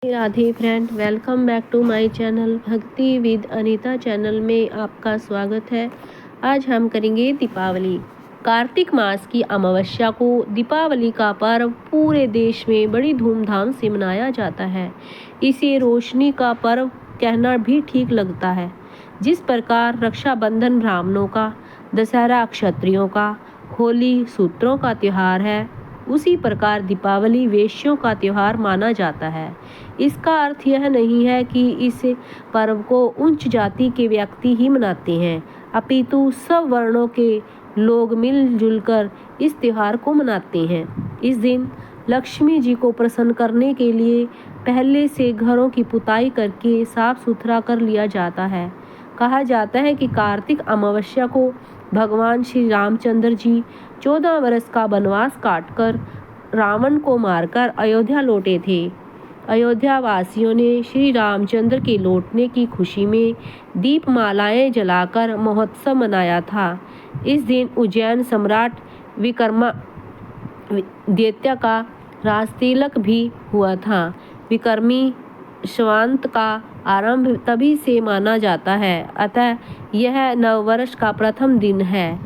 Radhe friend, welcome back to my channel Bhakti with Anita channel में आपका स्वागत है। आज हम करेंगे दीपावली। कार्तिक मास की अमावस्या को दीपावली का पर्व पूरे देश में बड़ी धूमधाम से मनाया जाता है। इसे रोशनी का पर्व कहना भी ठीक लगता है। जिस प्रकार रक्षाबंधन ब्राह्मणों का, दशहरा क्षत्रियों का, होली शूद्रों का त्योहार है, उसी प्रकार दीपावली वैश्यों का त्योहार माना जाता है। इसका अर्थ यह नहीं है कि इस पर्व को उच्च जाति के व्यक्ति ही मनाते हैं, अपितु सब वर्णों के लोग मिलजुल कर इस त्योहार को मनाते हैं। इस दिन लक्ष्मी जी को प्रसन्न करने के लिए पहले से घरों की पुताई करके साफ सुथरा कर लिया जाता है। कहा जाता है कि कार्तिक अमावस्या को भगवान श्री रामचंद्र जी 14 वर्ष का वनवास काटकर रावण को मारकर अयोध्या लौटे थे। अयोध्या वासियों ने श्री रामचंद्र के लौटने की खुशी में दीपमालाएं जलाकर महोत्सव मनाया था। इस दिन उज्जैन सम्राट विक्रमादित्य का राजतिलक भी हुआ था। विक्रमी संवत का आरंभ तभी से माना जाता है, अतः यह नववर्ष का प्रथम दिन है।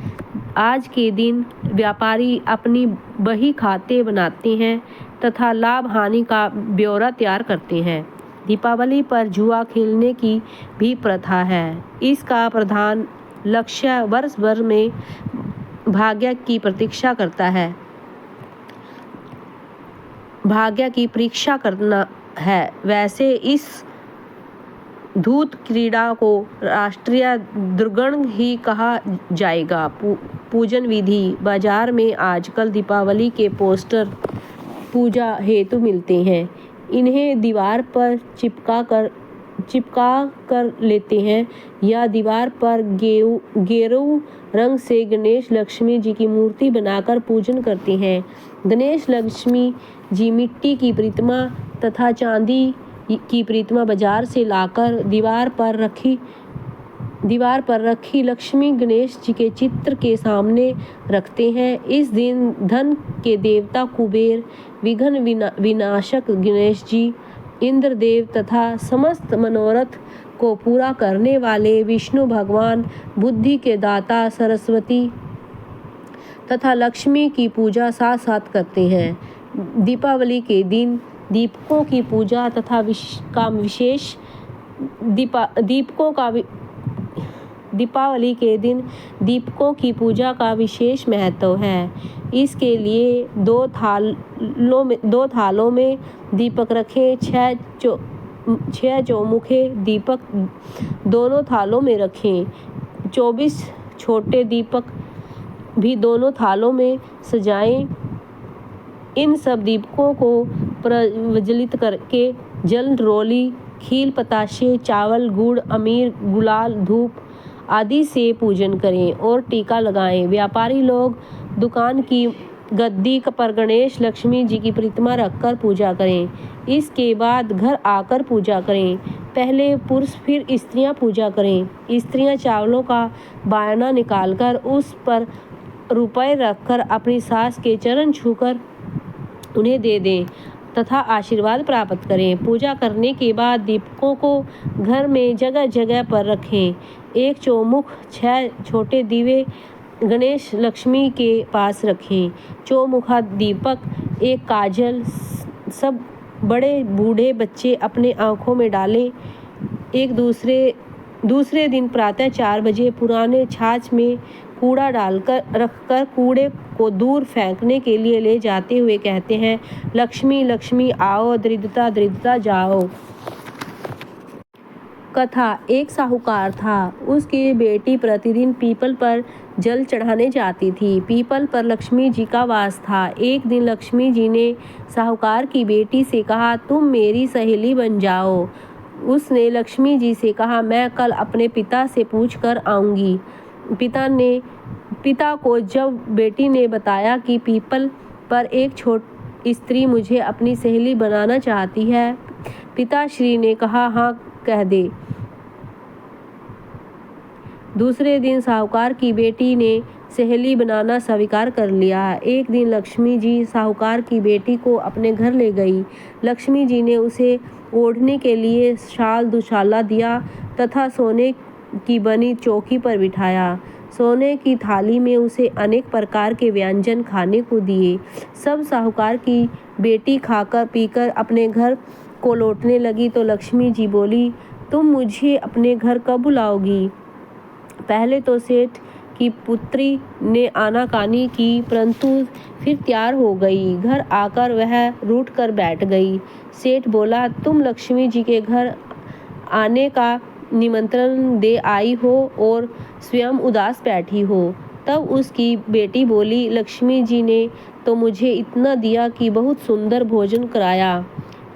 आज के दिन व्यापारी अपनी बही खाते बनाते हैं तथा लाभ हानि का ब्यौरा तैयार करते हैं। दीपावली पर जुआ खेलने की भी प्रथा है। इसका प्रधान लक्ष्य वर्ष भर में भाग्य की प्रतीक्षा करता है, भाग्य की परीक्षा करना है। वैसे इस धूत क्रीड़ा को राष्ट्रीय दुर्गण ही कहा जाएगा। पूजन विधि। बाजार में आजकल दीपावली के पोस्टर पूजा हेतु मिलते हैं। इन्हें दीवार पर चिपका कर लेते हैं या दीवार पर गेरू रंग से गणेश लक्ष्मी जी की मूर्ति बनाकर पूजन करते हैं। गणेश लक्ष्मी जी मिट्टी की प्रतिमा तथा चांदी की प्रतिमा बाजार से लाकर दीवार पर रखी लक्ष्मी गणेश जी के चित्र के सामने रखते हैं। इस दिन धन के देवता कुबेर, विघ्न विनाशक गणेश जी, इंद्रदेव तथा समस्त मनोरथ को पूरा करने वाले विष्णु भगवान, बुद्धि के दाता सरस्वती तथा लक्ष्मी की पूजा साथ साथ करते हैं। दीपावली के दिन दीपकों की पूजा तथा दीपावली के दिन दीपकों की पूजा का विशेष महत्व है। इसके लिए दो थालों में दीपक रखें। 6 चौमुखे दीपक दोनों थालों में रखें। 24 छोटे दीपक भी दोनों थालों में सजाएं। इन सब दीपकों को प्रज्वलित करके जल, रोली, खील, पताशे, चावल, गुड़, अमीर, गुलाल, धूप आदि से पूजन करें और टीका लगाएं। व्यापारी लोग दुकान की गद्दी पर गणेश लक्ष्मी जी की प्रतिमा रखकर पूजा करें। इसके बाद घर आकर पूजा करें। पहले पुरुष फिर स्त्रियां पूजा करें। स्त्रियां चावलों का बायना निकालकर उस पर रुपए रखकर अपनी सास के चरण छूकर उन्हें दे दें तथा आशीर्वाद प्राप्त करें। पूजा करने के बाद दीपकों को घर में जगह जगह पर रखें। 1 चौमुख 6 छोटे दीवे गणेश लक्ष्मी के पास रखें। चौमुखा दीपक, 1 काजल सब बड़े बूढ़े बच्चे अपने आँखों में डालें। दूसरे दिन प्रातः 4 बजे पुराने छाछ में कूड़ा डालकर रखकर कूड़े को दूर फेंकने के लिए ले जाते हुए कहते हैं, लक्ष्मी लक्ष्मी आओ, दरिद्रता दरिद्रता जाओ। कथा। एक साहूकार था। उसकी बेटी प्रतिदिन पीपल पर जल चढ़ाने जाती थी। पीपल पर लक्ष्मी जी का वास था। एक दिन लक्ष्मी जी ने साहूकार की बेटी से कहा, तुम मेरी सहेली बन जाओ। उसने लक्ष्मी जी से कहा, मैं कल अपने पिता से पूछ कर आऊँगी। पिता को जब बेटी ने बताया कि पीपल पर एक छोटी स्त्री मुझे अपनी सहेली बनाना चाहती है, पिताश्री ने कहा, हाँ कह दे। दूसरे दिन साहूकार की बेटी ने सहेली बनाना स्वीकार कर लिया। एक दिन लक्ष्मी जी साहूकार की बेटी को अपने घर ले गई। लक्ष्मी जी ने उसे ओढ़ने के लिए शाल दुशाला दिया तथा सोने की बनी चौकी पर बिठाया। सोने की थाली में उसे अनेक प्रकार के व्यंजन खाने को दिए। सब साहूकार की बेटी खाकर पीकर अपने घर को लौटने लगी तो लक्ष्मी जी बोली, तुम मुझे अपने घर कब बुलाओगी? पहले तो सेठ की पुत्री ने आनाकानी की, परंतु फिर तैयार हो गई। घर आकर वह रूठ कर बैठ गई। सेठ बोला, तुम लक्ष्मी जी के घर आने का निमंत्रण दे आई हो और स्वयं उदास बैठी हो। तब उसकी बेटी बोली, लक्ष्मी जी ने तो मुझे इतना दिया कि बहुत सुंदर भोजन कराया,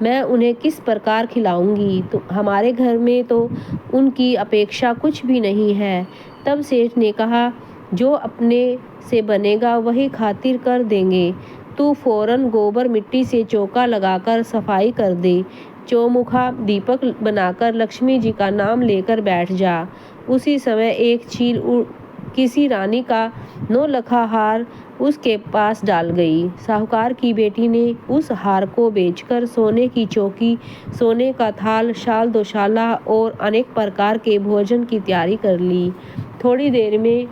मैं उन्हें किस प्रकार खिलाऊंगी? तो हमारे घर में तो उनकी अपेक्षा कुछ भी नहीं है। तब सेठ ने कहा, जो अपने से बनेगा वही खातिर कर देंगे। तू फौरन गोबर मिट्टी से चौका लगाकर सफाई कर दे। चौमुखा दीपक बनाकर लक्ष्मी जी का नाम लेकर बैठ जा। उसी समय एक चील किसी रानी का 9 लखा हार उसके पास डाल गई। साहूकार की बेटी ने उस हार को बेचकर सोने की चौकी, सोने का थाल, शाल दोशाला और अनेक प्रकार के भोजन की तैयारी कर ली। थोड़ी देर में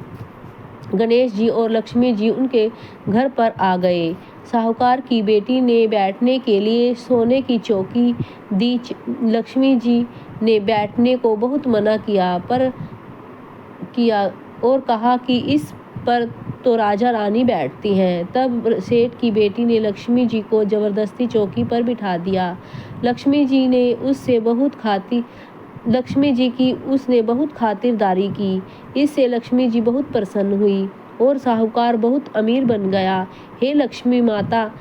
गणेश जी और लक्ष्मी जी उनके घर पर आ गए। साहूकार की बेटी ने बैठने के लिए सोने की चौकी दी। लक्ष्मी जी ने बैठने को बहुत मना किया और कहा कि इस पर तो राजा रानी बैठती हैं। तब सेठ की बेटी ने लक्ष्मी जी को जबरदस्ती चौकी पर बिठा दिया। लक्ष्मी जी की उसने बहुत खातिरदारी की। इससे लक्ष्मी जी बहुत प्रसन्न हुई और साहूकार बहुत अमीर बन गया। हे लक्ष्मी माता,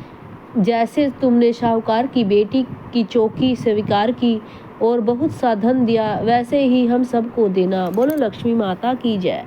जैसे तुमने साहूकार की बेटी की चौकी स्वीकार की और बहुत सा धन दिया, वैसे ही हम सबको देना। बोलो लक्ष्मी माता की जय।